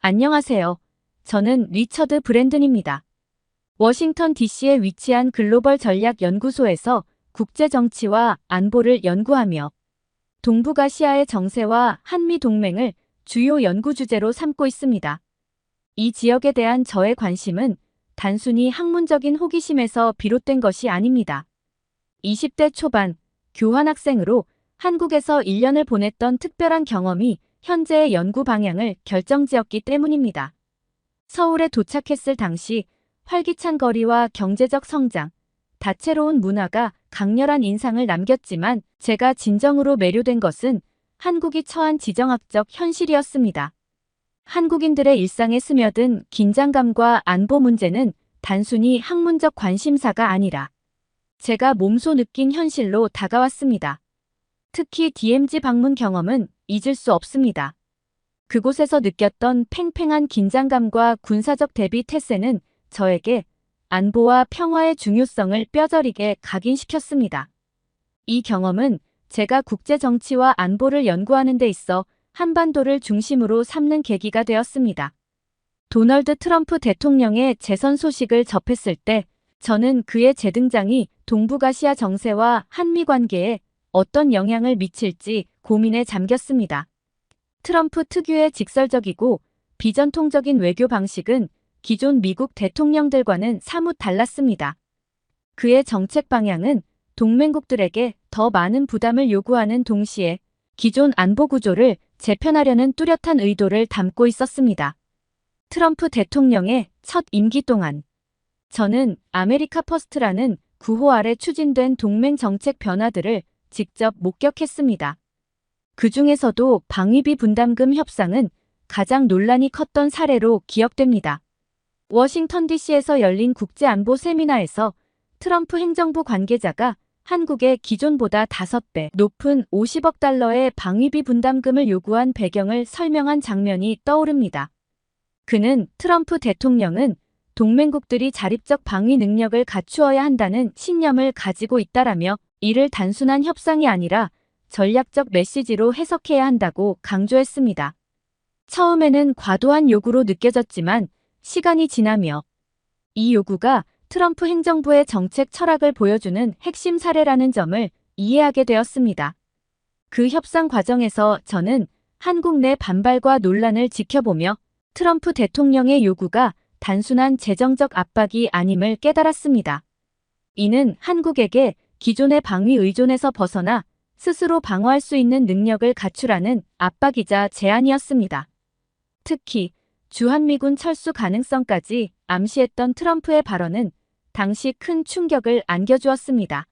안녕하세요. 저는 리처드 브랜든입니다. 워싱턴 DC에 위치한 글로벌 전략 연구소에서 국제 정치와 안보를 연구하며 동북아시아의 정세와 한미 동맹을 주요 연구 주제로 삼고 있습니다. 이 지역에 대한 저의 관심은 단순히 학문적인 호기심에서 비롯된 것이 아닙니다. 20대 초반 교환학생으로 한국에서 1년을 보냈던 특별한 경험이 현재의 연구 방향을 결정지었기 때문입니다. 서울에 도착했을 당시 활기찬 거리와 경제적 성장, 다채로운 문화가 강렬한 인상을 남겼지만 제가 진정으로 매료된 것은 한국이 처한 지정학적 현실이었습니다. 한국인들의 일상에 스며든 긴장감과 안보 문제는 단순히 학문적 관심사가 아니라 제가 몸소 느낀 현실로 다가왔습니다. 특히 DMZ 방문 경험은 잊을 수 없습니다. 그곳에서 느꼈던 팽팽한 긴장감과 군사적 대비 태세는 저에게 안보와 평화의 중요성을 뼈저리게 각인시켰습니다. 이 경험은 제가 국제 정치와 안보를 연구하는 데 있어 한반도를 중심으로 삼는 계기가 되었습니다. 도널드 트럼프 대통령의 재선 소식을 접했을 때 저는 그의 재등장이 동북아시아 정세와 한미 관계에 어떤 영향을 미칠지 고민에 잠겼습니다. 트럼프 특유의 직설적이고 비전통적인 외교 방식은 기존 미국 대통령들과는 사뭇 달랐습니다. 그의 정책 방향은 동맹국들에게 더 많은 부담을 요구하는 동시에 기존 안보 구조를 재편하려는 뚜렷한 의도를 담고 있었습니다. 트럼프 대통령의 첫 임기 동안 저는 아메리카 퍼스트라는 구호 아래 추진된 동맹 정책 변화들을 직접 목격했습니다. 그 중에서도 방위비 분담금 협상은 가장 논란이 컸던 사례로 기억됩니다. 워싱턴 DC에서 열린 국제안보 세미나에서 트럼프 행정부 관계자가 한국의 기존보다 5배 높은 50억 달러의 방위비 분담금을 요구한 배경을 설명한 장면이 떠오릅니다. 그는 트럼프 대통령은 동맹국들이 자립적 방위 능력을 갖추어야 한다는 신념을 가지고 있다라며 이를 단순한 협상이 아니라 전략적 메시지로 해석해야 한다고 강조했습니다. 처음에는 과도한 요구로 느껴졌지만 시간이 지나며 이 요구가 트럼프 행정부의 정책 철학을 보여주는 핵심 사례라는 점을 이해하게 되었습니다. 그 협상 과정에서 저는 한국 내 반발과 논란을 지켜보며 트럼프 대통령의 요구가 단순한 재정적 압박이 아님을 깨달았습니다. 이는 한국에게 기존의 방위 의존에서 벗어나 스스로 방어할 수 있는 능력을 갖추라는 압박이자 제안이었습니다. 특히 주한미군 철수 가능성까지 암시했던 트럼프의 발언은 당시 큰 충격을 안겨주었습니다.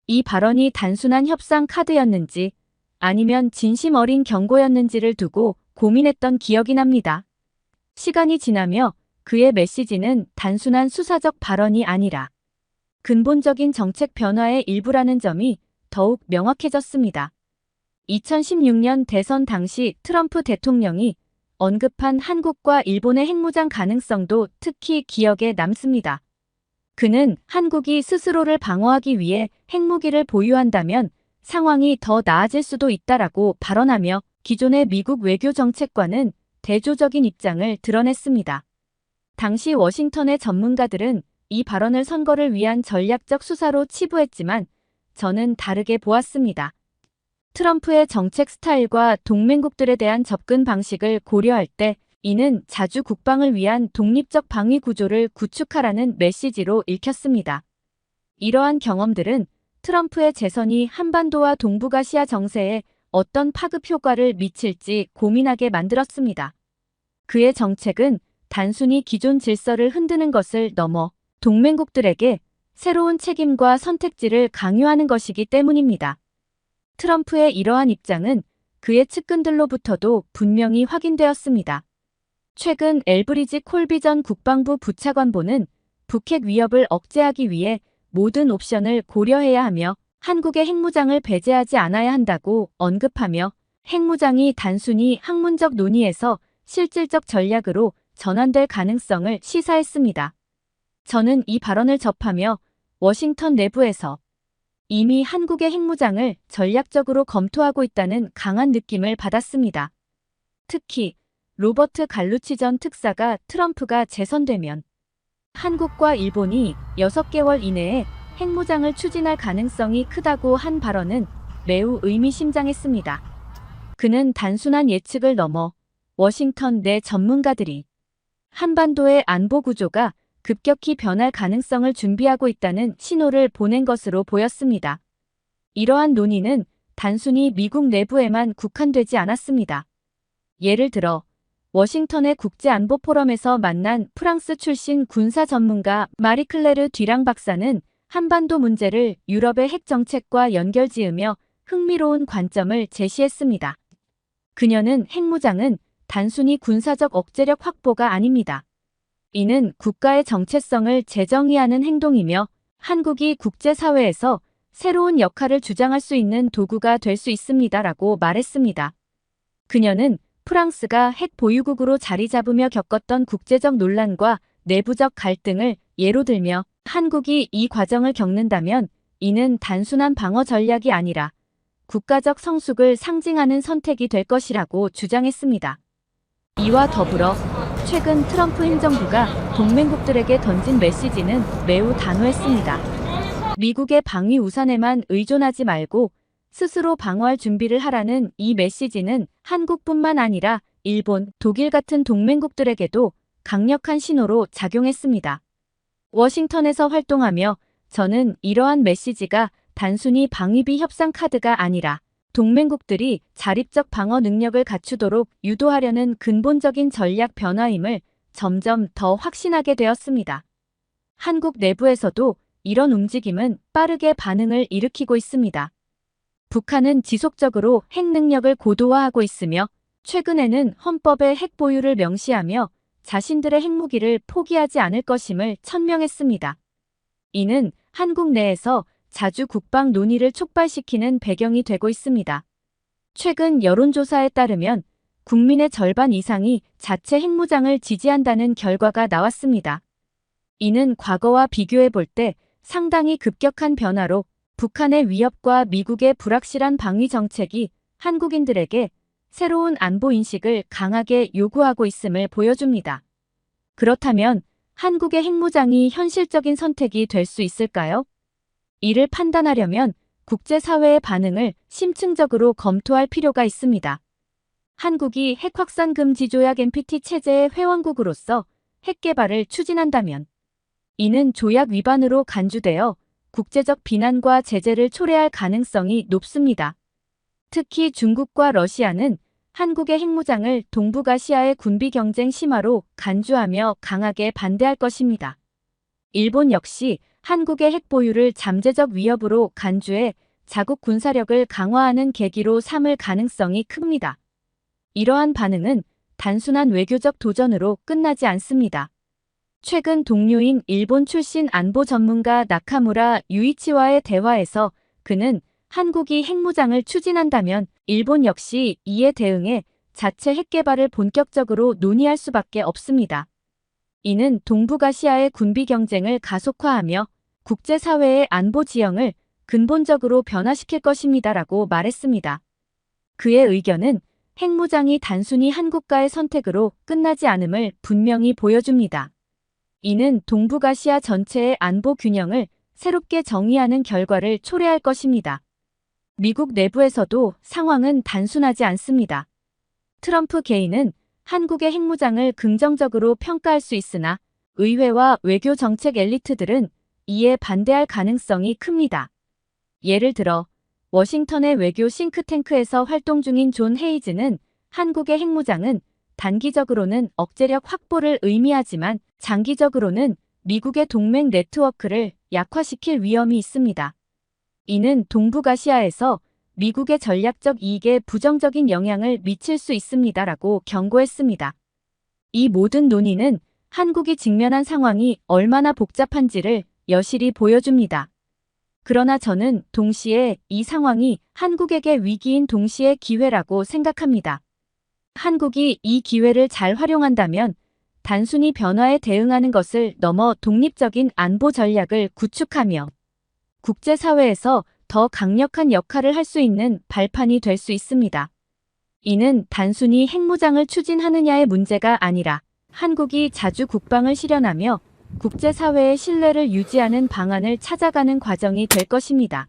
이 발언이 단순한 협상 카드였는지 아니면 진심 어린 경고였는지를 두고 고민했던 기억이 납니다. 시간이 지나며 그의 메시지는 단순한 수사적 발언이 아니라 근본적인 정책 변화의 일부라는 점이 더욱 명확해졌습니다. 2016년 대선 당시 트럼프 대통령이 언급한 한국과 일본의 핵무장 가능성도 특히 기억에 남습니다. 그는 한국이 스스로를 방어하기 위해 핵무기를 보유한다면 상황이 더 나아질 수도 있다라고 발언하며 기존의 미국 외교 정책과는 대조적인 입장을 드러냈습니다. 당시 워싱턴의 전문가들은 이 발언을 선거를 위한 전략적 수사로 치부했지만 저는 다르게 보았습니다. 트럼프의 정책 스타일과 동맹국들에 대한 접근 방식을 고려할 때 이는 자주 국방을 위한 독립적 방위 구조를 구축하라는 메시지로 읽혔습니다. 이러한 경험들은 트럼프의 재선이 한반도와 동북아시아 정세에 어떤 파급 효과를 미칠지 고민하게 만들었습니다. 그의 정책은 단순히 기존 질서를 흔드는 것을 넘어 동맹국들에게 새로운 책임과 선택지를 강요하는 것이기 때문입니다. 트럼프의 이러한 입장은 그의 측근들로부터도 분명히 확인되었습니다. 최근 엘브리지 콜비 전 국방부 부차관보는 북핵 위협을 억제하기 위해 모든 옵션을 고려해야 하며 한국의 핵무장을 배제하지 않아야 한다고 언급하며 핵무장이 단순히 학문적 논의에서 실질적 전략으로 전환될 가능성을 시사했습니다. 저는 이 발언을 접하며 워싱턴 내부에서 이미 한국의 핵무장을 전략적으로 검토하고 있다는 강한 느낌을 받았습니다. 특히 로버트 갈루치 전 특사가 트럼프가 재선되면 한국과 일본이 6개월 이내에 핵무장을 추진할 가능성이 크다고 한 발언은 매우 의미심장했습니다. 그는 단순한 예측을 넘어 워싱턴 내 전문가들이 한반도의 안보 구조가 급격히 변할 가능성을 준비하고 있다는 신호를 보낸 것으로 보였습니다. 이러한 논의는 단순히 미국 내부에만 국한되지 않았습니다. 예를 들어 워싱턴의 국제안보 포럼에서 만난 프랑스 출신 군사 전문가 마리클레르 뒤랑 박사는 한반도 문제를 유럽의 핵 정책과 연결지으며 흥미로운 관점을 제시했습니다. 그녀는 핵무장은 단순히 군사적 억제력 확보가 아닙니다. 이는 국가의 정체성을 재정의하는 행동이며 한국이 국제사회에서 새로운 역할을 주장할 수 있는 도구가 될 수 있습니다라고 말했습니다. 그녀는 프랑스가 핵 보유국으로 자리 잡으며 겪었던 국제적 논란과 내부적 갈등을 예로 들며 한국이 이 과정을 겪는다면 이는 단순한 방어 전략이 아니라 국가적 성숙을 상징하는 선택이 될 것이라고 주장했습니다. 이와 더불어 최근 트럼프 행정부가 동맹국들에게 던진 메시지는 매우 단호했습니다. 미국의 방위 우산에만 의존하지 말고 스스로 방어할 준비를 하라는 이 메시지는 한국뿐만 아니라 일본, 독일 같은 동맹국들에게도 강력한 신호로 작용했습니다. 워싱턴에서 활동하며 저는 이러한 메시지가 단순히 방위비 협상 카드가 아니라 동맹국들이 자립적 방어 능력을 갖추도록 유도하려는 근본적인 전략 변화임을 점점 더 확신하게 되었습니다. 한국 내부에서도 이런 움직임은 빠르게 반응을 일으키고 있습니다. 북한은 지속적으로 핵 능력을 고도화하고 있으며 최근에는 헌법에 핵 보유를 명시하며 자신들의 핵무기를 포기하지 않을 것임을 천명했습니다. 이는 한국 내에서 자주 국방 논의를 촉발시키는 배경이 되고 있습니다. 최근 여론조사에 따르면 국민의 절반 이상이 자체 핵무장을 지지한다는 결과가 나왔습니다. 이는 과거와 비교해 볼 때 상당히 급격한 변화로 북한의 위협과 미국의 불확실한 방위 정책이 한국인들에게 새로운 안보 인식을 강하게 요구하고 있음을 보여줍니다. 그렇다면 한국의 핵무장이 현실적인 선택이 될 수 있을까요? 이를 판단하려면 국제사회의 반응을 심층적으로 검토할 필요가 있습니다. 한국이 핵확산 금지 조약 NPT 체제의 회원국으로서 핵 개발을 추진한다면 이는 조약 위반으로 간주되어 국제적 비난과 제재를 초래할 가능성이 높습니다. 특히 중국과 러시아는 한국의 핵무장을 동북아시아의 군비 경쟁 심화로 간주하며 강하게 반대할 것입니다. 일본 역시 한국의 핵 보유를 잠재적 위협으로 간주해 자국 군사력을 강화하는 계기로 삼을 가능성이 큽니다. 이러한 반응은 단순한 외교적 도전으로 끝나지 않습니다. 최근 동료인 일본 출신 안보 전문가 나카무라 유이치와의 대화에서 그는 한국이 핵무장을 추진한다면 일본 역시 이에 대응해 자체 핵 개발을 본격적으로 논의할 수밖에 없습니다. 이는 동북아시아의 군비 경쟁을 가속화하며 국제사회의 안보 지형을 근본적으로 변화시킬 것입니다라고 말했습니다. 그의 의견은 핵무장이 단순히 한국과의 선택으로 끝나지 않음을 분명히 보여줍니다. 이는 동북아시아 전체의 안보 균형을 새롭게 정의하는 결과를 초래할 것입니다. 미국 내부에서도 상황은 단순하지 않습니다. 트럼프 개인은 한국의 핵무장을 긍정적으로 평가할 수 있으나 의회와 외교 정책 엘리트들은 이에 반대할 가능성이 큽니다. 예를 들어 워싱턴의 외교 싱크탱크에서 활동 중인 존 헤이즈는 한국의 핵무장은 단기적으로는 억제력 확보를 의미하지만 장기적으로는 미국의 동맹 네트워크를 약화시킬 위험이 있습니다. 이는 동북아시아에서 미국의 전략적 이익에 부정적인 영향을 미칠 수 있습니다라고 경고했습니다. 이 모든 논의는 한국이 직면한 상황이 얼마나 복잡한지를 여실히 보여줍니다. 그러나 저는 동시에 이 상황이 한국에게 위기인 동시에 기회라고 생각합니다. 한국이 이 기회를 잘 활용한다면 단순히 변화에 대응하는 것을 넘어 독립적인 안보 전략을 구축하며 국제사회에서 더 강력한 역할을 할 수 있는 발판이 될 수 있습니다. 이는 단순히 핵무장을 추진하느냐의 문제가 아니라 한국이 자주 국방을 실현하며 국제사회의 신뢰를 유지하는 방안을 찾아가는 과정이 될 것입니다.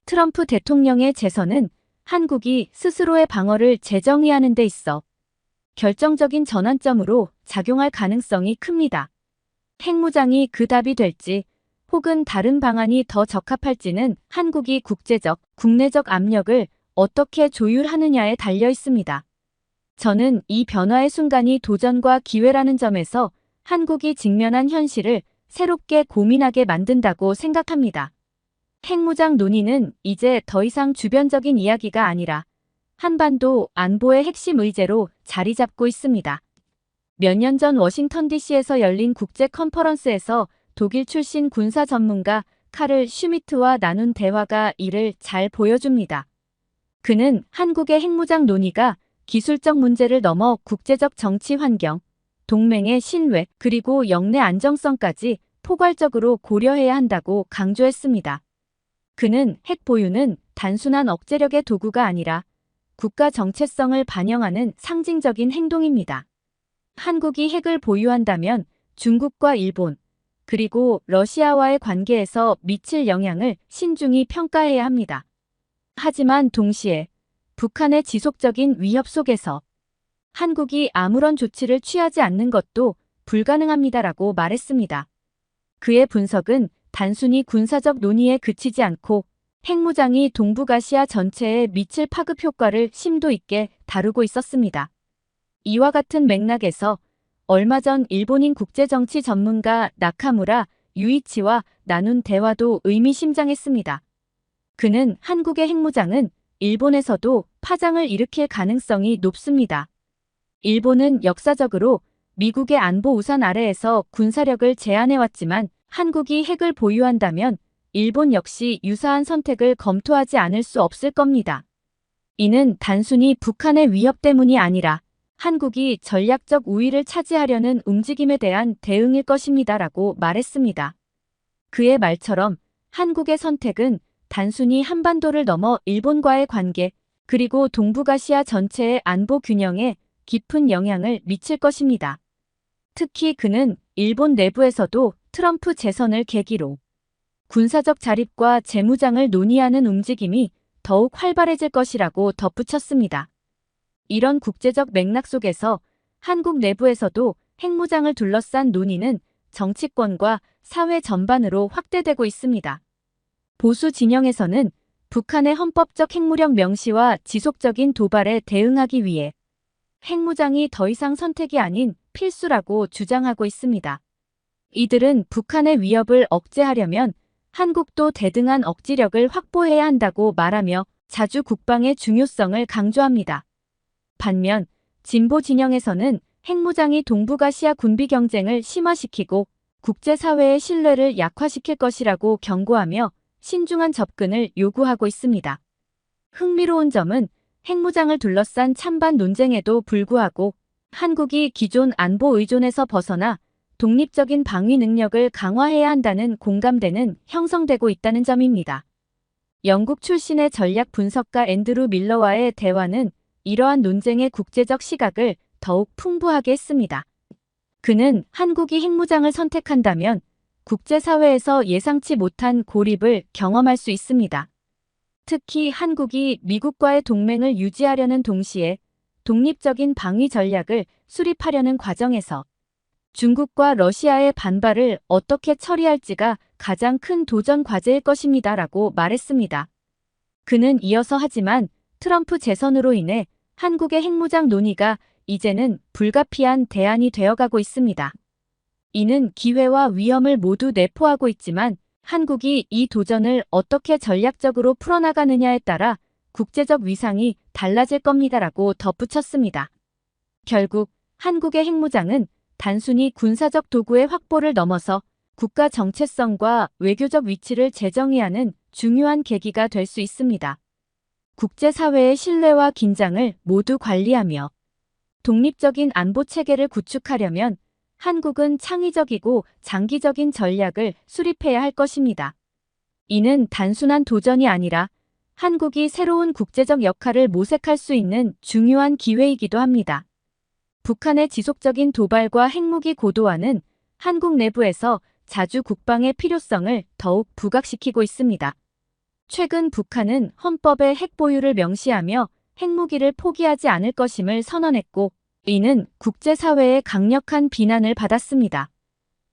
트럼프 대통령의 재선은 한국이 스스로의 방어를 재정의하는 데 있어 결정적인 전환점으로 작용할 가능성이 큽니다. 핵무장이 그 답이 될지 혹은 다른 방안이 더 적합할지는 한국이 국제적, 국내적 압력을 어떻게 조율하느냐에 달려 있습니다. 저는 이 변화의 순간이 도전과 기회라는 점에서 한국이 직면한 현실을 새롭게 고민하게 만든다고 생각합니다. 핵무장 논의는 이제 더 이상 주변적인 이야기가 아니라 한반도 안보의 핵심 의제로 자리 잡고 있습니다. 몇 년 전 워싱턴 DC에서 열린 국제 컨퍼런스에서 독일 출신 군사 전문가 카를 슈미트와 나눈 대화가 이를 잘 보여줍니다. 그는 한국의 핵무장 논의가 기술적 문제를 넘어 국제적 정치 환경, 동맹의 신뢰, 그리고 영내 안정성까지 포괄적으로 고려해야 한다고 강조했습니다. 그는 핵 보유는 단순한 억제력의 도구가 아니라 국가 정체성을 반영하는 상징적인 행동입니다. 한국이 핵을 보유한다면 중국과 일본, 그리고 러시아와의 관계에서 미칠 영향을 신중히 평가해야 합니다. 하지만 동시에 북한의 지속적인 위협 속에서 한국이 아무런 조치를 취하지 않는 것도 불가능합니다라고 말했습니다. 그의 분석은 단순히 군사적 논의에 그치지 않고 핵무장이 동북아시아 전체에 미칠 파급 효과를 심도 있게 다루고 있었습니다. 이와 같은 맥락에서 얼마 전 일본인 국제정치 전문가 나카무라 유이치와 나눈 대화도 의미심장했습니다. 그는 한국의 핵무장은 일본에서도 파장을 일으킬 가능성이 높습니다. 일본은 역사적으로 미국의 안보 우산 아래에서 군사력을 제한해왔지만 한국이 핵을 보유한다면 일본 역시 유사한 선택을 검토하지 않을 수 없을 겁니다. 이는 단순히 북한의 위협 때문이 아니라 한국이 전략적 우위를 차지하려는 움직임에 대한 대응일 것입니다라고 말했습니다. 그의 말처럼 한국의 선택은 단순히 한반도를 넘어 일본과의 관계, 그리고 동북아시아 전체의 안보 균형에 깊은 영향을 미칠 것입니다. 특히 그는 일본 내부에서도 트럼프 재선을 계기로 군사적 자립과 재무장을 논의하는 움직임이 더욱 활발해질 것이라고 덧붙였습니다. 이런 국제적 맥락 속에서 한국 내부에서도 핵무장을 둘러싼 논의는 정치권과 사회 전반으로 확대되고 있습니다. 보수 진영에서는 북한의 헌법적 핵무력 명시와 지속적인 도발에 대응하기 위해 핵무장이 더 이상 선택이 아닌 필수라고 주장하고 있습니다. 이들은 북한의 위협을 억제하려면 한국도 대등한 억지력을 확보해야 한다고 말하며 자주 국방의 중요성을 강조합니다. 반면 진보 진영에서는 핵무장이 동북아시아 군비 경쟁을 심화시키고 국제사회의 신뢰를 약화시킬 것이라고 경고하며 신중한 접근을 요구하고 있습니다. 흥미로운 점은 핵무장을 둘러싼 찬반 논쟁에도 불구하고 한국이 기존 안보 의존에서 벗어나 독립적인 방위 능력을 강화해야 한다는 공감대는 형성되고 있다는 점입니다. 영국 출신의 전략 분석가 앤드루 밀러와의 대화는 이러한 논쟁의 국제적 시각을 더욱 풍부하게 했습니다. 그는 한국이 핵무장을 선택한다면 국제사회에서 예상치 못한 고립을 경험할 수 있습니다. 특히 한국이 미국과의 동맹을 유지하려는 동시에 독립적인 방위 전략을 수립하려는 과정에서 중국과 러시아의 반발을 어떻게 처리할지가 가장 큰 도전 과제일 것입니다라고 말했습니다. 그는 이어서 하지만 트럼프 재선으로 인해 한국의 핵무장 논의가 이제는 불가피한 대안이 되어가고 있습니다. 이는 기회와 위험을 모두 내포하고 있지만 한국이 이 도전을 어떻게 전략적으로 풀어나가느냐에 따라 국제적 위상이 달라질 겁니다라고 덧붙였습니다. 결국 한국의 핵무장은 단순히 군사적 도구의 확보를 넘어서 국가 정체성과 외교적 위치를 재정의하는 중요한 계기가 될 수 있습니다. 국제사회의 신뢰와 긴장을 모두 관리하며 독립적인 안보 체계를 구축하려면 한국은 창의적이고 장기적인 전략을 수립해야 할 것입니다. 이는 단순한 도전이 아니라 한국이 새로운 국제적 역할을 모색할 수 있는 중요한 기회이기도 합니다. 북한의 지속적인 도발과 핵무기 고도화는 한국 내부에서 자주 국방의 필요성을 더욱 부각시키고 있습니다. 최근 북한은 헌법에 핵 보유를 명시하며 핵무기를 포기하지 않을 것임을 선언했고, 이는 국제사회의 강력한 비난을 받았습니다.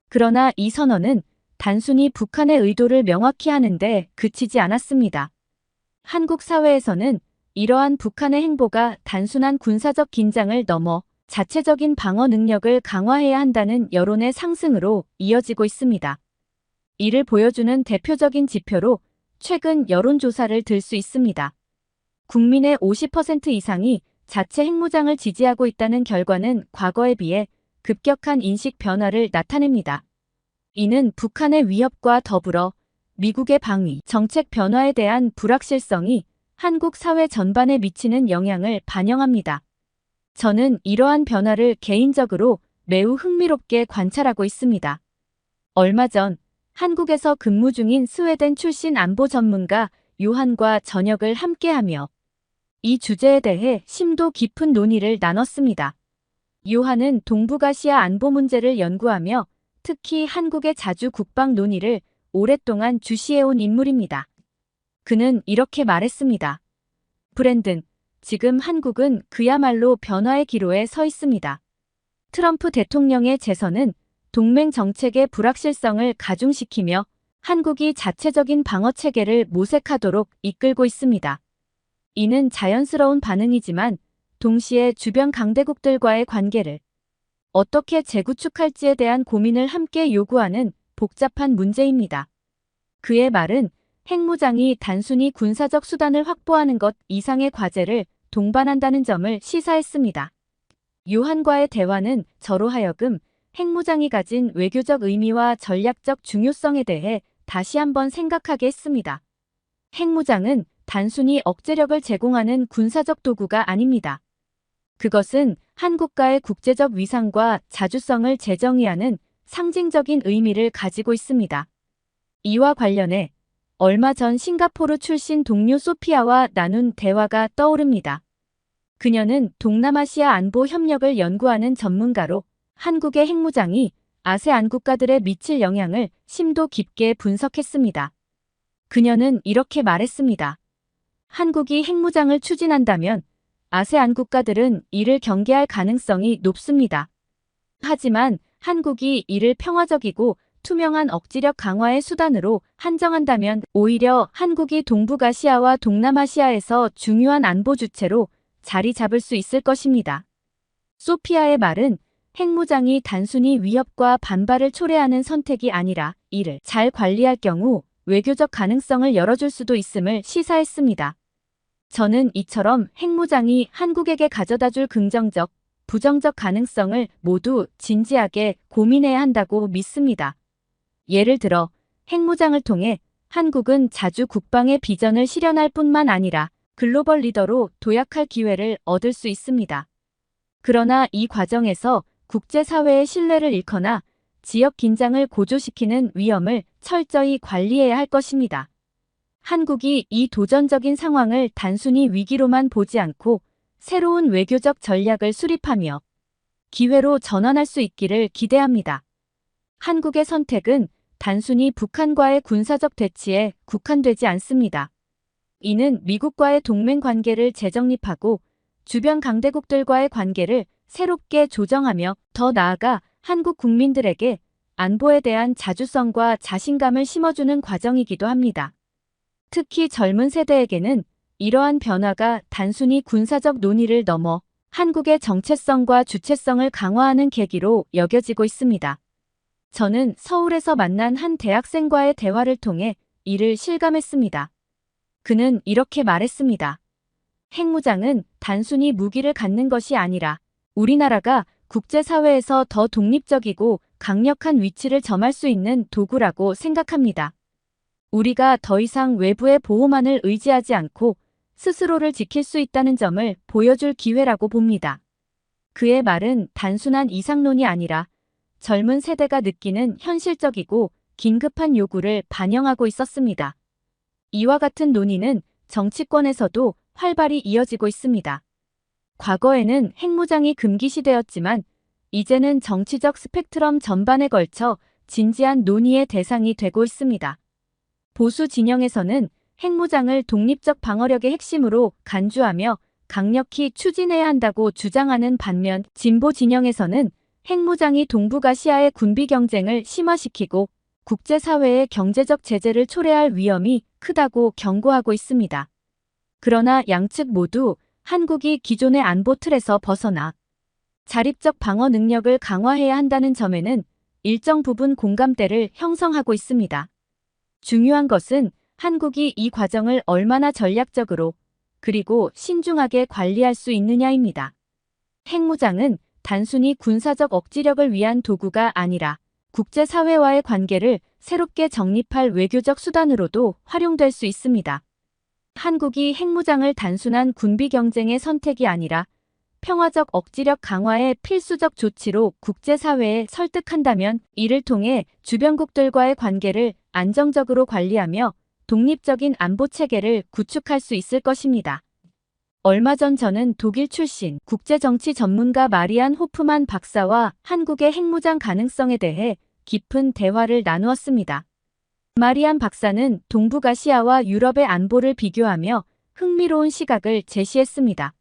그러나 이 선언은 단순히 북한의 의도를 명확히 하는데 그치지 않았습니다. 한국 사회에서는 이러한 북한의 행보가 단순한 군사적 긴장을 넘어 자체적인 방어 능력을 강화해야 한다는 여론의 상승으로 이어지고 있습니다. 이를 보여주는 대표적인 지표로 최근 여론조사를 들 수 있습니다. 국민의 50% 이상이 자체 핵무장을 지지하고 있다는 결과는 과거에 비해 급격한 인식 변화를 나타냅니다. 이는 북한의 위협과 더불어 미국의 방위, 정책 변화에 대한 불확실성이 한국 사회 전반에 미치는 영향을 반영합니다. 저는 이러한 변화를 개인적으로 매우 흥미롭게 관찰하고 있습니다. 얼마 전 한국에서 근무 중인 스웨덴 출신 안보 전문가 요한과 저녁을 함께하며 이 주제에 대해 심도 깊은 논의를 나눴습니다. 요한은 동북아시아 안보 문제를 연구하며 특히 한국의 자주 국방 논의를 오랫동안 주시해온 인물입니다. 그는 이렇게 말했습니다. 브랜든, 지금 한국은 그야말로 변화의 기로에 서 있습니다. 트럼프 대통령의 재선은 동맹 정책의 불확실성을 가중시키며 한국이 자체적인 방어 체계를 모색하도록 이끌고 있습니다. 이는 자연스러운 반응이지만 동시에 주변 강대국들과의 관계를 어떻게 재구축할지에 대한 고민을 함께 요구하는 복잡한 문제입니다. 그의 말은 핵무장이 단순히 군사적 수단을 확보하는 것 이상의 과제를 동반한다는 점을 시사했습니다. 요한과의 대화는 저로 하여금 핵무장이 가진 외교적 의미와 전략적 중요성에 대해 다시 한번 생각하게 했습니다. 핵무장은 단순히 억제력을 제공하는 군사적 도구가 아닙니다. 그것은 한국과의 국제적 위상과 자주성을 재정의하는 상징적인 의미를 가지고 있습니다. 이와 관련해 얼마 전 싱가포르 출신 동료 소피아와 나눈 대화가 떠오릅니다. 그녀는 동남아시아 안보 협력을 연구하는 전문가로 한국의 핵무장이 아세안 국가들에 미칠 영향을 심도 깊게 분석했습니다. 그녀는 이렇게 말했습니다. 한국이 핵무장을 추진한다면 아세안 국가들은 이를 경계할 가능성이 높습니다. 하지만 한국이 이를 평화적이고 투명한 억지력 강화의 수단으로 한정한다면 오히려 한국이 동북아시아와 동남아시아에서 중요한 안보 주체로 자리 잡을 수 있을 것입니다. 소피아의 말은 핵무장이 단순히 위협과 반발을 초래하는 선택이 아니라 이를 잘 관리할 경우 외교적 가능성을 열어줄 수도 있음을 시사했습니다. 저는 이처럼 핵무장이 한국에게 가져다줄 긍정적, 부정적 가능성을 모두 진지하게 고민해야 한다고 믿습니다. 예를 들어 핵무장을 통해 한국은 자주 국방의 비전을 실현할 뿐만 아니라 글로벌 리더로 도약할 기회를 얻을 수 있습니다. 그러나 이 과정에서 국제사회의 신뢰를 잃거나 지역 긴장을 고조시키는 위험을 철저히 관리해야 할 것입니다. 한국이 이 도전적인 상황을 단순히 위기로만 보지 않고 새로운 외교적 전략을 수립하며 기회로 전환할 수 있기를 기대합니다. 한국의 선택은 단순히 북한과의 군사적 대치에 국한되지 않습니다. 이는 미국과의 동맹 관계를 재정립하고 주변 강대국들과의 관계를 새롭게 조정하며 더 나아가 한국 국민들에게 안보에 대한 자주성과 자신감을 심어주는 과정이기도 합니다. 특히 젊은 세대에게는 이러한 변화가 단순히 군사적 논의를 넘어 한국의 정체성과 주체성을 강화하는 계기로 여겨지고 있습니다. 저는 서울에서 만난 한 대학생과의 대화를 통해 이를 실감했습니다. 그는 이렇게 말했습니다. 핵무장은 단순히 무기를 갖는 것이 아니라 우리나라가 국제사회에서 더 독립적이고 강력한 위치를 점할 수 있는 도구라고 생각합니다. 우리가 더 이상 외부의 보호만을 의지하지 않고 스스로를 지킬 수 있다는 점을 보여줄 기회라고 봅니다. 그의 말은 단순한 이상론이 아니라 젊은 세대가 느끼는 현실적이고 긴급한 요구를 반영하고 있었습니다. 이와 같은 논의는 정치권에서도 활발히 이어지고 있습니다. 과거에는 핵무장이 금기시되었지만 이제는 정치적 스펙트럼 전반에 걸쳐 진지한 논의의 대상이 되고 있습니다. 보수 진영에서는 핵무장을 독립적 방어력의 핵심으로 간주하며 강력히 추진해야 한다고 주장하는 반면 진보 진영에서는 핵무장이 동북아시아의 군비 경쟁을 심화시키고 국제사회의 경제적 제재를 초래할 위험이 크다고 경고하고 있습니다. 그러나 양측 모두 한국이 기존의 안보 틀에서 벗어나 자립적 방어 능력을 강화해야 한다는 점에는 일정 부분 공감대를 형성하고 있습니다. 중요한 것은 한국이 이 과정을 얼마나 전략적으로 그리고 신중하게 관리할 수 있느냐입니다. 핵무장은 단순히 군사적 억지력을 위한 도구가 아니라 국제사회와의 관계를 새롭게 정립할 외교적 수단으로도 활용될 수 있습니다. 한국이 핵무장을 단순한 군비 경쟁의 선택이 아니라 평화적 억지력 강화의 필수적 조치로 국제사회에 설득한다면 이를 통해 주변국들과의 관계를 안정적으로 관리하며 독립적인 안보 체계를 구축할 수 있을 것입니다. 얼마 전 저는 독일 출신 국제정치 전문가 마리안 호프만 박사와 한국의 핵무장 가능성에 대해 깊은 대화를 나누었습니다. 마리안 박사는 동북아시아와 유럽의 안보를 비교하며 흥미로운 시각을 제시했습니다.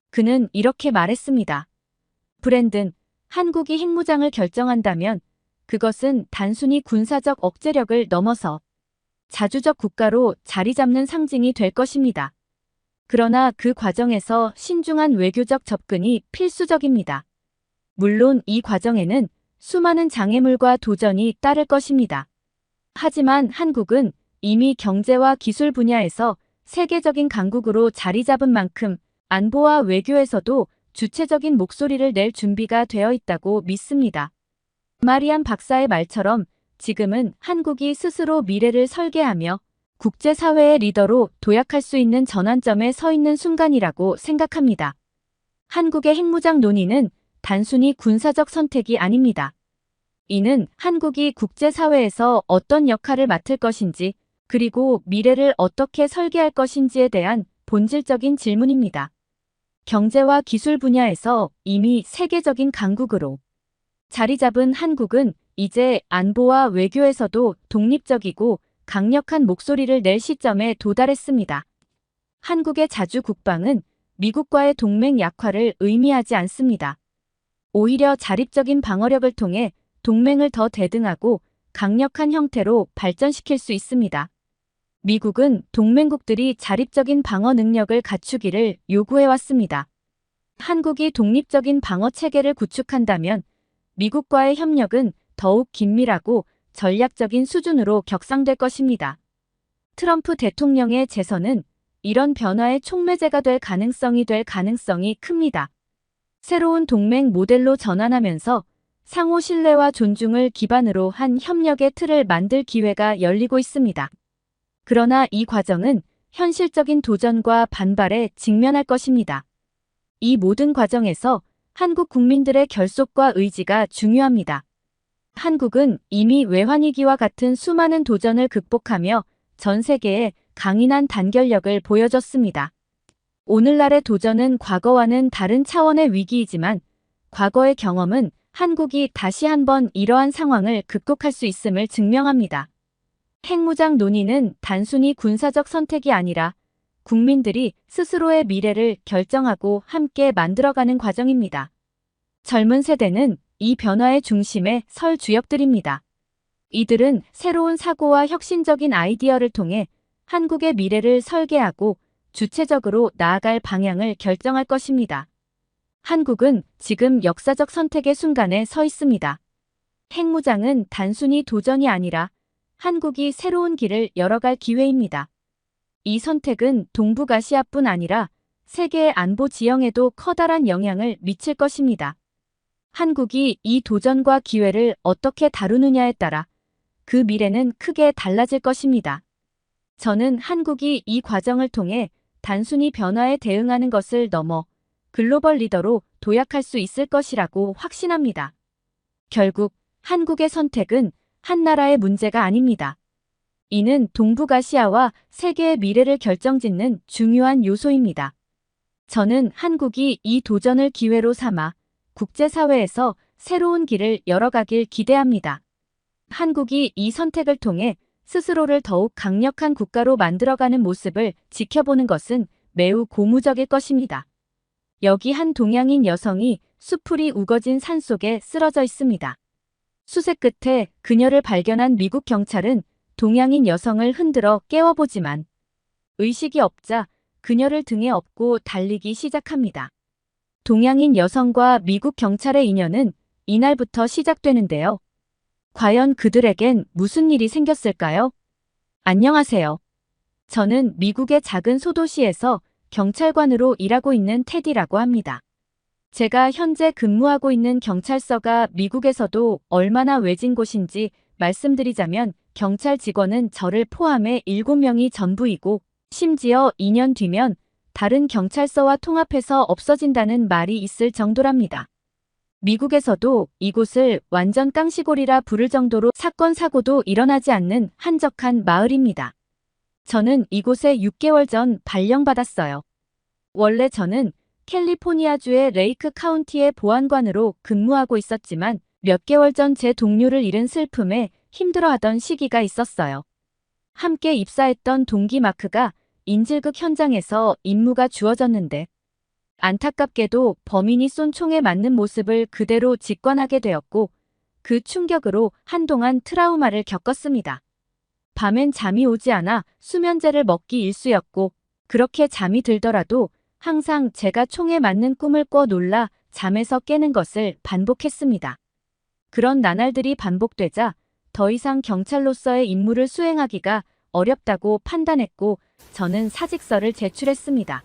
그는 이렇게 말했습니다. 브랜든, 한국이 핵무장을 결정한다면 그것은 단순히 군사적 억제력을 넘어서 자주적 국가로 자리 잡는 상징이 될 것입니다. 그러나 그 과정에서 신중한 외교적 접근이 필수적입니다. 물론 이 과정에는 수많은 장애물과 도전이 따를 것입니다. 하지만 한국은 이미 경제와 기술 분야에서 세계적인 강국으로 자리 잡은 만큼 안보와 외교에서도 주체적인 목소리를 낼 준비가 되어 있다고 믿습니다. 마리안 박사의 말처럼 지금은 한국이 스스로 미래를 설계하며 국제사회의 리더로 도약할 수 있는 전환점에 서 있는 순간이라고 생각합니다. 한국의 핵무장 논의는 단순히 군사적 선택이 아닙니다. 이는 한국이 국제사회에서 어떤 역할을 맡을 것인지 그리고 미래를 어떻게 설계할 것인지에 대한 본질적인 질문입니다. 경제와 기술 분야에서 이미 세계적인 강국으로 자리 잡은 한국은 이제 안보와 외교에서도 독립적이고 강력한 목소리를 낼 시점에 도달했습니다. 한국의 자주 국방은 미국과의 동맹 약화를 의미하지 않습니다. 오히려 자립적인 방어력을 통해 동맹을 더 대등하고 강력한 형태로 발전시킬 수 있습니다. 미국은 동맹국들이 자립적인 방어 능력을 갖추기를 요구해왔습니다. 한국이 독립적인 방어 체계를 구축한다면 미국과의 협력은 더욱 긴밀하고 전략적인 수준으로 격상될 것입니다. 트럼프 대통령의 재선은 이런 변화의 촉매제가 될 가능성이 큽니다. 새로운 동맹 모델로 전환하면서 상호 신뢰와 존중을 기반으로 한 협력의 틀을 만들 기회가 열리고 있습니다. 그러나 이 과정은 현실적인 도전과 반발에 직면할 것입니다. 이 모든 과정에서 한국 국민들의 결속과 의지가 중요합니다. 한국은 이미 외환위기와 같은 수많은 도전을 극복하며 전 세계에 강인한 단결력을 보여줬습니다. 오늘날의 도전은 과거와는 다른 차원의 위기이지만 과거의 경험은 한국이 다시 한번 이러한 상황을 극복할 수 있음을 증명합니다. 핵무장 논의는 단순히 군사적 선택이 아니라 국민들이 스스로의 미래를 결정하고 함께 만들어가는 과정입니다. 젊은 세대는 이 변화의 중심에 설 주역들입니다. 이들은 새로운 사고와 혁신적인 아이디어를 통해 한국의 미래를 설계하고 주체적으로 나아갈 방향을 결정할 것입니다. 한국은 지금 역사적 선택의 순간에 서 있습니다. 핵무장은 단순히 도전이 아니라 한국이 새로운 길을 열어갈 기회입니다. 이 선택은 동북아시아뿐 아니라 세계의 안보 지형에도 커다란 영향을 미칠 것입니다. 한국이 이 도전과 기회를 어떻게 다루느냐에 따라 그 미래는 크게 달라질 것입니다. 저는 한국이 이 과정을 통해 단순히 변화에 대응하는 것을 넘어 글로벌 리더로 도약할 수 있을 것이라고 확신합니다. 결국 한국의 선택은 한 나라의 문제가 아닙니다. 이는 동북아시아와 세계의 미래를 결정짓는 중요한 요소입니다. 저는 한국이 이 도전을 기회로 삼아 국제사회에서 새로운 길을 열어가길 기대합니다. 한국이 이 선택을 통해 스스로를 더욱 강력한 국가로 만들어가는 모습을 지켜보는 것은 매우 고무적일 것입니다. 여기 한 동양인 여성이 수풀이 우거진 산속에 쓰러져 있습니다. 수색 끝에 그녀를 발견한 미국 경찰은 동양인 여성을 흔들어 깨워보지만 의식이 없자 그녀를 등에 업고 달리기 시작합니다. 동양인 여성과 미국 경찰의 인연은 이날부터 시작되는데요. 과연 그들에겐 무슨 일이 생겼을까요? 안녕하세요. 저는 미국의 작은 소도시에서 경찰관으로 일하고 있는 테디라고 합니다. 제가 현재 근무하고 있는 경찰서가 미국에서도 얼마나 외진 곳인지 말씀드리자면 경찰 직원은 저를 포함해 7명이 전부이고 심지어 2년 뒤면 다른 경찰서와 통합해서 없어진다는 말이 있을 정도랍니다. 미국에서도 이곳을 완전 깡시골이라 부를 정도로 사건 사고도 일어나지 않는 한적한 마을입니다. 저는 이곳에 6개월 전 발령받았어요. 원래 저는 캘리포니아주의 레이크 카운티의 보안관으로 근무하고 있었지만 몇 개월 전 제 동료를 잃은 슬픔에 힘들어하던 시기가 있었어요. 함께 입사했던 동기 마크가 인질극 현장에서 임무가 주어졌는데 안타깝게도 범인이 쏜 총에 맞는 모습을 그대로 직관하게 되었고 그 충격으로 한동안 트라우마를 겪었습니다. 밤엔 잠이 오지 않아 수면제를 먹기 일쑤였고 그렇게 잠이 들더라도 항상 제가 총에 맞는 꿈을 꿔 놀라 잠에서 깨는 것을 반복했습니다. 그런 나날들이 반복되자 더 이상 경찰로서의 임무를 수행하기가 어렵다고 판단했고 저는 사직서를 제출했습니다.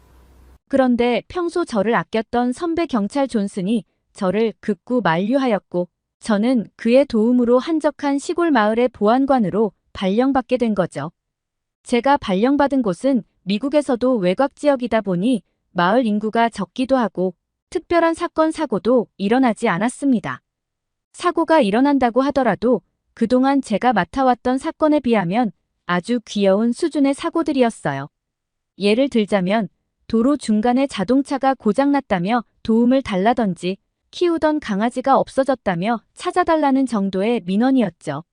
그런데 평소 저를 아꼈던 선배 경찰 존슨이 저를 극구 만류하였고 저는 그의 도움으로 한적한 시골 마을의 보안관으로 발령받게 된 거죠. 제가 발령받은 곳은 미국에서도 외곽 지역이다 보니 마을 인구가 적기도 하고 특별한 사건 사고도 일어나지 않았습니다. 사고가 일어난다고 하더라도 그동안 제가 맡아왔던 사건에 비하면 아주 귀여운 수준의 사고들이었어요. 예를 들자면 도로 중간에 자동차가 고장났다며 도움을 달라던지 키우던 강아지가 없어졌다며 찾아달라는 정도의 민원이었죠.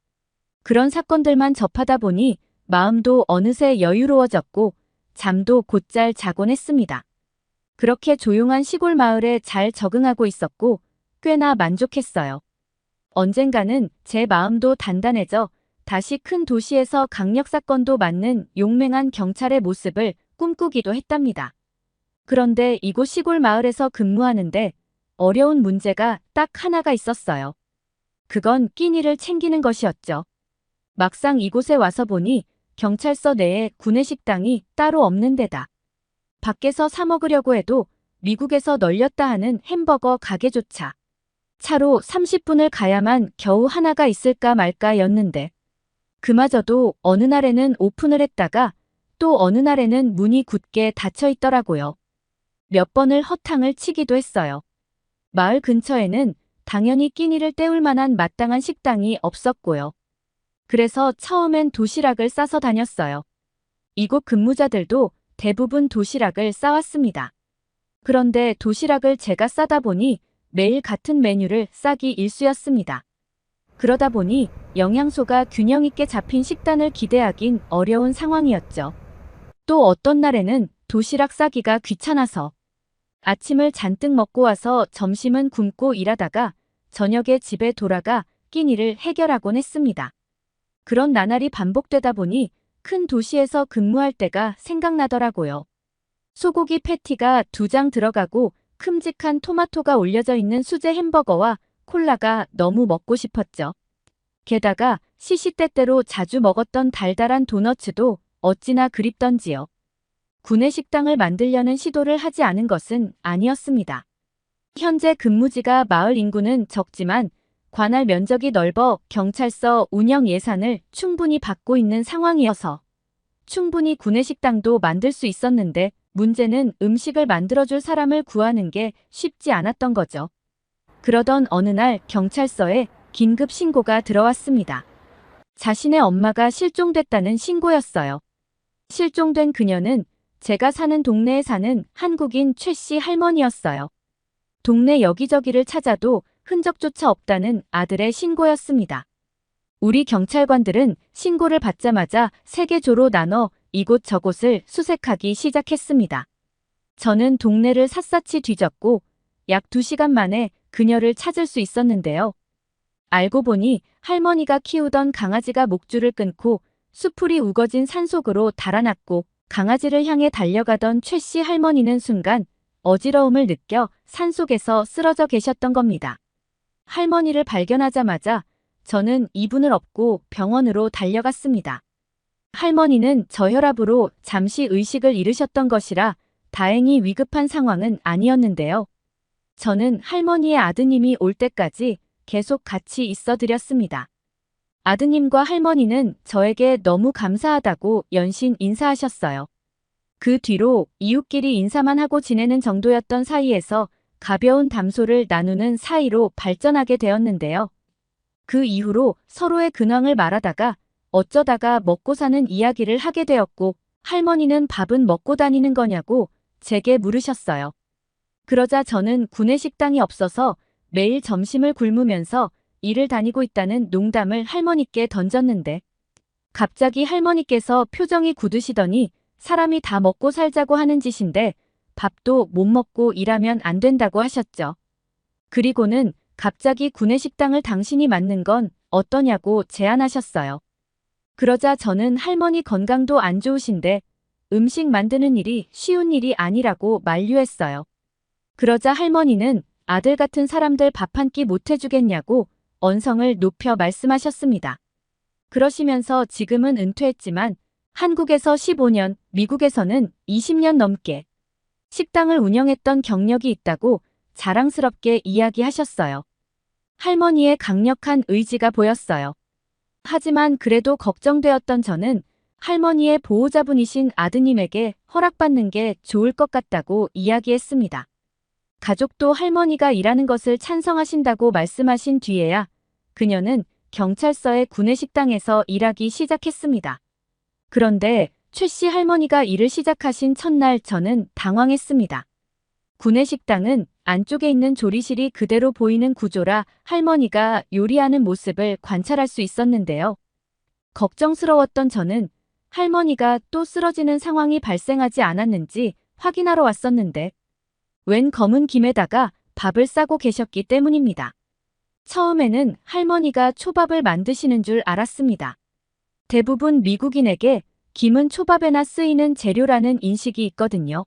그런 사건들만 접하다 보니 마음도 어느새 여유로워졌고 잠도 곧잘 자곤 했습니다. 그렇게 조용한 시골 마을에 잘 적응하고 있었고 꽤나 만족했어요. 언젠가는 제 마음도 단단해져 다시 큰 도시에서 강력사건도 맡는 용맹한 경찰의 모습을 꿈꾸기도 했답니다. 그런데 이곳 시골 마을에서 근무하는데 어려운 문제가 딱 하나가 있었어요. 그건 끼니를 챙기는 것이었죠. 막상 이곳에 와서 보니 경찰서 내에 구내식당이 따로 없는 데다 밖에서 사 먹으려고 해도 미국에서 널렸다 하는 햄버거 가게조차 차로 30분을 가야만 겨우 하나가 있을까 말까였는데 그마저도 어느 날에는 오픈을 했다가 또 어느 날에는 문이 굳게 닫혀 있더라고요. 몇 번을 허탕을 치기도 했어요. 마을 근처에는 당연히 끼니를 때울 만한 마땅한 식당이 없었고요. 그래서 처음엔 도시락을 싸서 다녔어요. 이곳 근무자들도 대부분 도시락을 싸왔습니다. 그런데 도시락을 제가 싸다 보니 매일 같은 메뉴를 싸기 일쑤였습니다. 그러다 보니 영양소가 균형 있게 잡힌 식단을 기대하긴 어려운 상황이었죠. 또 어떤 날에는 도시락 싸기가 귀찮아서 아침을 잔뜩 먹고 와서 점심은 굶고 일하다가 저녁에 집에 돌아가 끼니를 해결하곤 했습니다. 그런 나날이 반복되다 보니 큰 도시에서 근무할 때가 생각나더라고요. 소고기 패티가 2장 들어가고 큼직한 토마토가 올려져 있는 수제 햄버거와 콜라가 너무 먹고 싶었죠. 게다가 시시때때로 자주 먹었던 달달한 도너츠도 어찌나 그립던지요. 구내식당을 만들려는 시도를 하지 않은 것은 아니었습니다. 현재 근무지가 마을 인구는 적지만 관할 면적이 넓어 경찰서 운영 예산을 충분히 받고 있는 상황이어서 충분히 구내식당도 만들 수 있었는데 문제는 음식을 만들어줄 사람을 구하는 게 쉽지 않았던 거죠. 그러던 어느 날 경찰서에 긴급 신고가 들어왔습니다. 자신의 엄마가 실종됐다는 신고였어요. 실종된 그녀는 제가 사는 동네에 사는 한국인 최 씨 할머니였어요. 동네 여기저기를 찾아도 흔적조차 없다는 아들의 신고였습니다. 우리 경찰관들은 신고를 받자마자 3개조로 나눠 이곳저곳을 수색하기 시작했습니다. 저는 동네를 샅샅이 뒤졌고 약 2시간 만에 그녀를 찾을 수 있었는데요. 알고 보니 할머니가 키우던 강아지가 목줄을 끊고 수풀이 우거진 산속으로 달아났고 강아지를 향해 달려가던 최 씨 할머니는 순간 어지러움을 느껴 산속에서 쓰러져 계셨던 겁니다. 할머니를 발견하자마자 저는 이분을 업고 병원으로 달려갔습니다. 할머니는 저혈압으로 잠시 의식을 잃으셨던 것이라 다행히 위급한 상황은 아니었는데요. 저는 할머니의 아드님이 올 때까지 계속 같이 있어 드렸습니다. 아드님과 할머니는 저에게 너무 감사하다고 연신 인사하셨어요. 그 뒤로 이웃끼리 인사만 하고 지내는 정도였던 사이에서 가벼운 담소를 나누는 사이로 발전하게 되었는데요. 그 이후로 서로의 근황을 말하다가 어쩌다가 먹고 사는 이야기를 하게 되었고 할머니는 밥은 먹고 다니는 거냐고 제게 물으셨어요. 그러자 저는 구내식당이 없어서 매일 점심을 굶으면서 일을 다니고 있다는 농담을 할머니께 던졌는데 갑자기 할머니께서 표정이 굳으시더니 사람이 다 먹고 살자고 하는 짓인데 밥도 못 먹고 일하면 안 된다고 하셨죠. 그리고는 갑자기 구내식당을 당신이 맡는 건 어떠냐고 제안하셨어요. 그러자 저는 할머니 건강도 안 좋으신데 음식 만드는 일이 쉬운 일이 아니라고 만류했어요. 그러자 할머니는 아들 같은 사람들 밥 한 끼 못 해주겠냐고 언성을 높여 말씀하셨습니다. 그러시면서 지금은 은퇴했지만 한국에서 15년, 미국에서는 20년 넘게 식당을 운영했던 경력이 있다고 자랑스럽게 이야기하셨어요. 할머니의 강력한 의지가 보였어요. 하지만 그래도 걱정되었던 저는 할머니의 보호자분이신 아드님에게 허락받는 게 좋을 것 같다고 이야기했습니다. 가족도 할머니가 일하는 것을 찬성하신다고 말씀하신 뒤에야 그녀는 경찰서의 구내식당에서 일하기 시작했습니다. 그런데 최 씨 할머니가 일을 시작하신 첫날 저는 당황했습니다. 구내식당은 안쪽에 있는 조리실이 그대로 보이는 구조라 할머니가 요리하는 모습을 관찰할 수 있었는데요. 걱정스러웠던 저는 할머니가 또 쓰러지는 상황이 발생하지 않았는지 확인하러 왔었는데 웬 검은 김에다가 밥을 싸고 계셨기 때문입니다. 처음에는 할머니가 초밥을 만드시는 줄 알았습니다. 대부분 미국인에게 김은 초밥에나 쓰이는 재료라는 인식이 있거든요.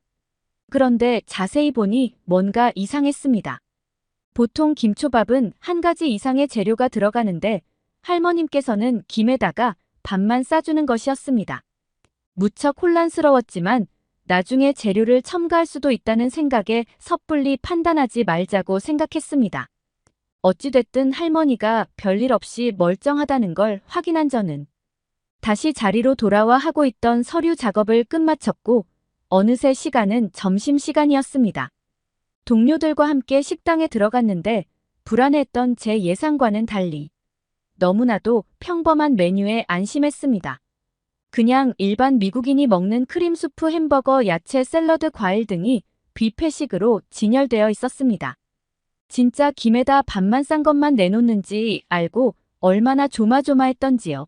그런데 자세히 보니 뭔가 이상했습니다. 보통 김초밥은 한 가지 이상의 재료가 들어가는데 할머님께서는 김에다가 밥만 싸주는 것이었습니다. 무척 혼란스러웠지만 나중에 재료를 첨가할 수도 있다는 생각에 섣불리 판단하지 말자고 생각했습니다. 어찌됐든 할머니가 별일 없이 멀쩡하다는 걸 확인한 저는 다시 자리로 돌아와 하고 있던 서류 작업을 끝마쳤고 어느새 시간은 점심시간이었습니다. 동료들과 함께 식당에 들어갔는데 불안했던 제 예상과는 달리 너무나도 평범한 메뉴에 안심했습니다. 그냥 일반 미국인이 먹는 크림수프, 햄버거, 야채, 샐러드, 과일 등이 뷔페식으로 진열되어 있었습니다. 진짜 김에다 밥만 싼 것만 내놓는지 알고 얼마나 조마조마했던지요.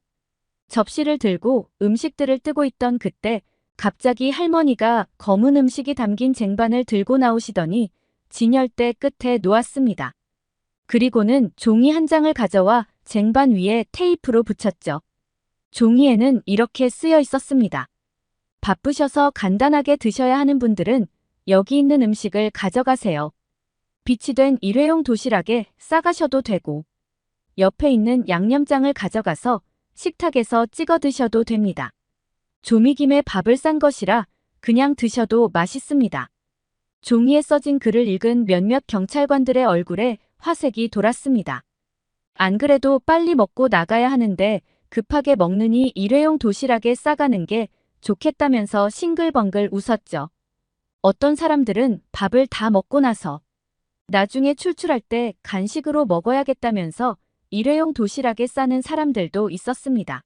접시를 들고 음식들을 뜨고 있던 그때 갑자기 할머니가 검은 음식이 담긴 쟁반을 들고 나오시더니 진열대 끝에 놓았습니다. 그리고는 종이 한 장을 가져와 쟁반 위에 테이프로 붙였죠. 종이에는 이렇게 쓰여 있었습니다. 바쁘셔서 간단하게 드셔야 하는 분들은 여기 있는 음식을 가져가세요. 비치 된 일회용 도시락에 싸가셔도 되고 옆에 있는 양념장을 가져가서 식탁에서 찍어 드셔도 됩니다. 조미김에 밥을 싼 것이라 그냥 드셔도 맛있습니다. 종이에 써진 글을 읽은 몇몇 경찰관들의 얼굴에 화색이 돌았습니다. 안 그래도 빨리 먹고 나가야 하는데 급하게 먹느니 일회용 도시락에 싸가는 게 좋겠다면서 싱글벙글 웃었죠. 어떤 사람들은 밥을 다 먹고 나서 나중에 출출할 때 간식으로 먹어야겠다면서 일회용 도시락에 싸는 사람들도 있었습니다.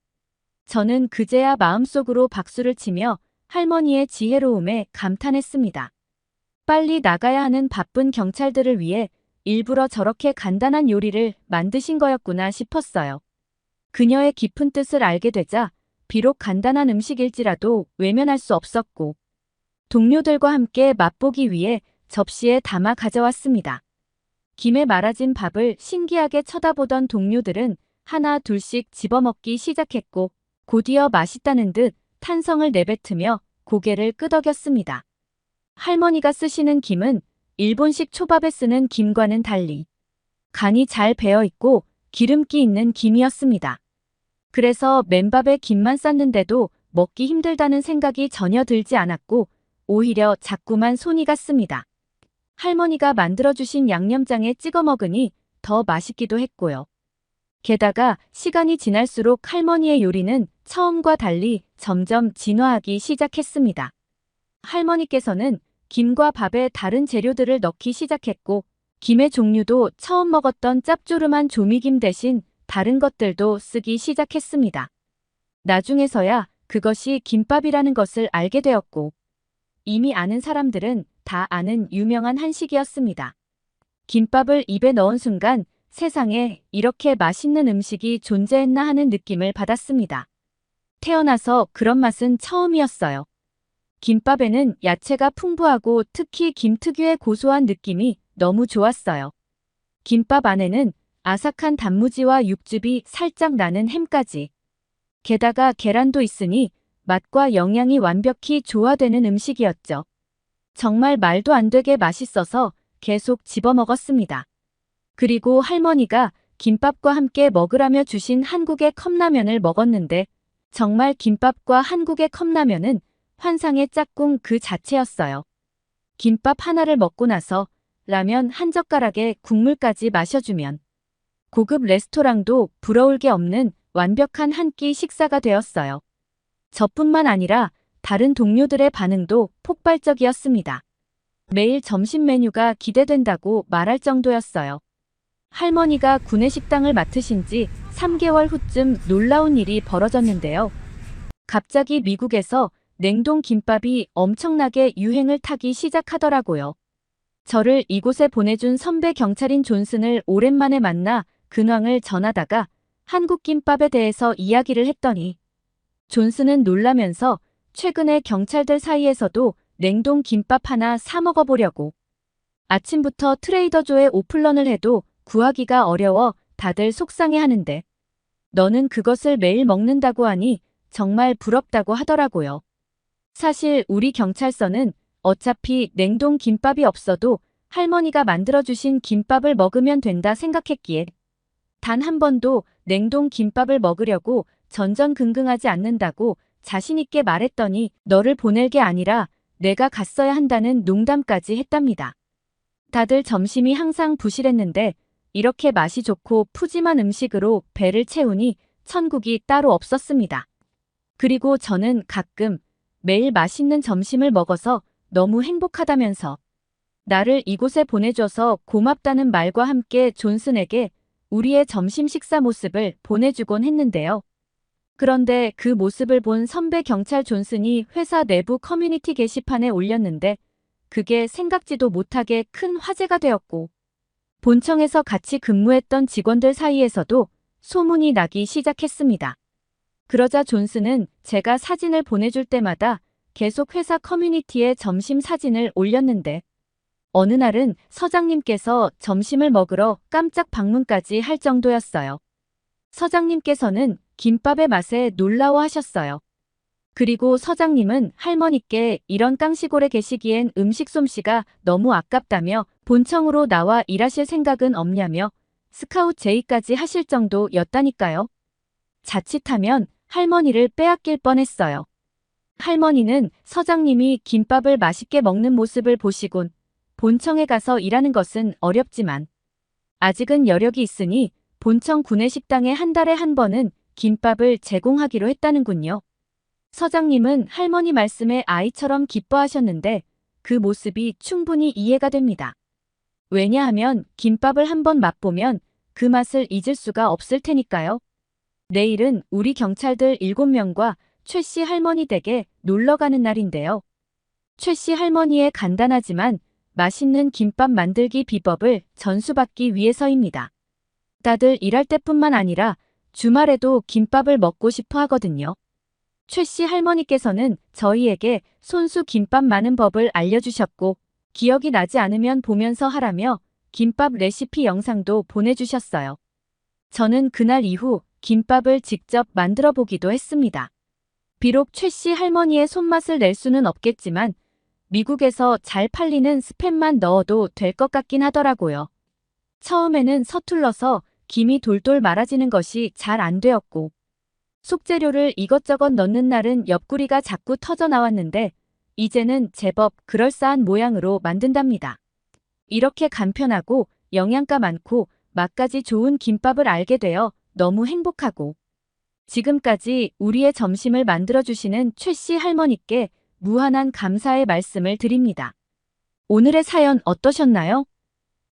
저는 그제야 마음속으로 박수를 치며 할머니의 지혜로움에 감탄했습니다. 빨리 나가야 하는 바쁜 경찰들을 위해 일부러 저렇게 간단한 요리를 만드신 거였구나 싶었어요. 그녀의 깊은 뜻을 알게 되자 비록 간단한 음식일지라도 외면할 수 없었고 동료들과 함께 맛보기 위해 접시에 담아 가져왔습니다. 김에 말아진 밥을 신기하게 쳐다보던 동료들은 하나 둘씩 집어먹기 시작했고 곧이어 맛있다는 듯 탄성을 내뱉으며 고개를 끄덕였습니다. 할머니가 쓰시는 김은 일본식 초밥에 쓰는 김과는 달리 간이 잘 배어 있고 기름기 있는 김이었습니다. 그래서 맨밥에 김만 쌌는데도 먹기 힘들다는 생각이 전혀 들지 않았고 오히려 자꾸만 손이 갔습니다. 할머니가 만들어주신 양념장에 찍어 먹으니 더 맛있기도 했고요. 게다가 시간이 지날수록 할머니의 요리는 처음과 달리 점점 진화하기 시작했습니다. 할머니께서는 김과 밥에 다른 재료들을 넣기 시작했고 김의 종류도 처음 먹었던 짭조름한 조미김 대신 다른 것들도 쓰기 시작했습니다. 나중에서야 그것이 김밥이라는 것을 알게 되었고 이미 아는 사람들은 다 아는 유명한 한식이었습니다. 김밥을 입에 넣은 순간 세상에 이렇게 맛있는 음식이 존재했나 하는 느낌을 받았습니다. 태어나서 그런 맛은 처음이었어요. 김밥에는 야채가 풍부하고 특히 김 특유의 고소한 느낌이 너무 좋았어요. 김밥 안에는 아삭한 단무지와 육즙이 살짝 나는 햄까지. 게다가 계란도 있으니 맛과 영양이 완벽히 조화되는 음식이었죠. 정말 말도 안 되게 맛있어서 계속 집어먹었습니다. 그리고 할머니가 김밥과 함께 먹으라며 주신 한국의 컵라면을 먹었는데 정말 김밥과 한국의 컵라면은 환상의 짝꿍 그 자체였어요. 김밥 하나를 먹고 나서 라면 한 젓가락에 국물까지 마셔주면 고급 레스토랑도 부러울 게 없는 완벽한 한 끼 식사가 되었어요. 저뿐만 아니라 다른 동료들의 반응도 폭발적이었습니다. 매일 점심 메뉴가 기대된다고 말할 정도였어요. 할머니가 구내식당을 맡으신 지 3개월 후쯤 놀라운 일이 벌어졌는데요. 갑자기 미국에서 냉동 김밥이 엄청나게 유행을 타기 시작하더라고요. 저를 이곳에 보내준 선배 경찰인 존슨을 오랜만에 만나 근황을 전하다가 한국 김밥에 대해서 이야기를 했더니 존슨은 놀라면서 최근에 경찰들 사이에서도 냉동 김밥 하나 사 먹어보려고 아침부터 트레이더조에 오픈런을 해도 구하기가 어려워 다들 속상해하는데 너는 그것을 매일 먹는다고 하니 정말 부럽다고 하더라고요. 사실 우리 경찰서는 어차피 냉동 김밥이 없어도 할머니가 만들어주신 김밥을 먹으면 된다 생각했기에 단 한 번도 냉동 김밥을 먹으려고 전전긍긍하지 않는다고 자신있게 말했더니 너를 보낼 게 아니라 내가 갔어야 한다는 농담까지 했답니다. 다들 점심이 항상 부실했는데 이렇게 맛이 좋고 푸짐한 음식으로 배를 채우니 천국이 따로 없었습니다. 그리고 저는 가끔 매일 맛있는 점심을 먹어서 너무 행복하다면서 나를 이곳에 보내줘서 고맙다는 말과 함께 존슨에게 우리의 점심 식사 모습을 보내주곤 했는데요. 그런데 그 모습을 본 선배 경찰 존슨이 회사 내부 커뮤니티 게시판에 올렸는데 그게 생각지도 못하게 큰 화제가 되었고 본청에서 같이 근무했던 직원들 사이에서도 소문이 나기 시작했습니다. 그러자 존슨은 제가 사진을 보내줄 때마다 계속 회사 커뮤니티에 점심 사진을 올렸는데 어느 날은 서장님께서 점심을 먹으러 깜짝 방문까지 할 정도였어요. 서장님께서는 김밥의 맛에 놀라워하셨어요. 그리고 서장님은 할머니께 이런 깡시골에 계시기엔 음식 솜씨가 너무 아깝다며 본청으로 나와 일하실 생각은 없냐며 스카웃 제의까지 하실 정도였다니까요. 자칫하면 할머니를 빼앗길 뻔했어요. 할머니는 서장님이 김밥을 맛있게 먹는 모습을 보시곤 본청에 가서 일하는 것은 어렵지만 아직은 여력이 있으니 본청 구내식당에 한 달에 한 번은 김밥을 제공하기로 했다는군요. 서장님은 할머니 말씀에 아이처럼 기뻐하셨는데 그 모습이 충분히 이해가 됩니다. 왜냐하면 김밥을 한번 맛보면 그 맛을 잊을 수가 없을 테니까요. 내일은 우리 경찰들 7명과 최 씨 할머니 댁에 놀러 가는 날인데요. 최 씨 할머니의 간단하지만 맛있는 김밥 만들기 비법을 전수받기 위해서입니다. 다들 일할 때뿐만 아니라 주말에도 김밥을 먹고 싶어 하거든요. 최 씨 할머니께서는 저희에게 손수 김밥 많은 법을 알려주셨고 기억이 나지 않으면 보면서 하라며 김밥 레시피 영상도 보내주셨어요. 저는 그날 이후 김밥을 직접 만들어 보기도 했습니다. 비록 최 씨 할머니의 손맛을 낼 수는 없겠지만 미국에서 잘 팔리는 스팸만 넣어도 될 것 같긴 하더라고요. 처음에는 서툴러서 김이 돌돌 말아지는 것이 잘 안 되었고 속재료를 이것저것 넣는 날은 옆구리가 자꾸 터져 나왔는데 이제는 제법 그럴싸한 모양으로 만든답니다. 이렇게 간편하고 영양가 많고 맛까지 좋은 김밥을 알게 되어 너무 행복하고 지금까지 우리의 점심을 만들어주시는 최 씨 할머니께 무한한 감사의 말씀을 드립니다. 오늘의 사연 어떠셨나요?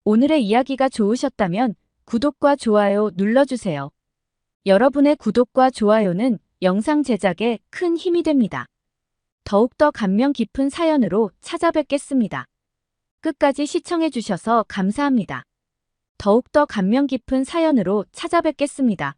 오늘의 이야기가 좋으셨다면 구독과 좋아요 눌러주세요. 여러분의 구독과 좋아요는 영상 제작에 큰 힘이 됩니다. 더욱더 감명 깊은 사연으로 찾아뵙겠습니다. 끝까지 시청해주셔서 감사합니다. 더욱더 감명 깊은 사연으로 찾아뵙겠습니다.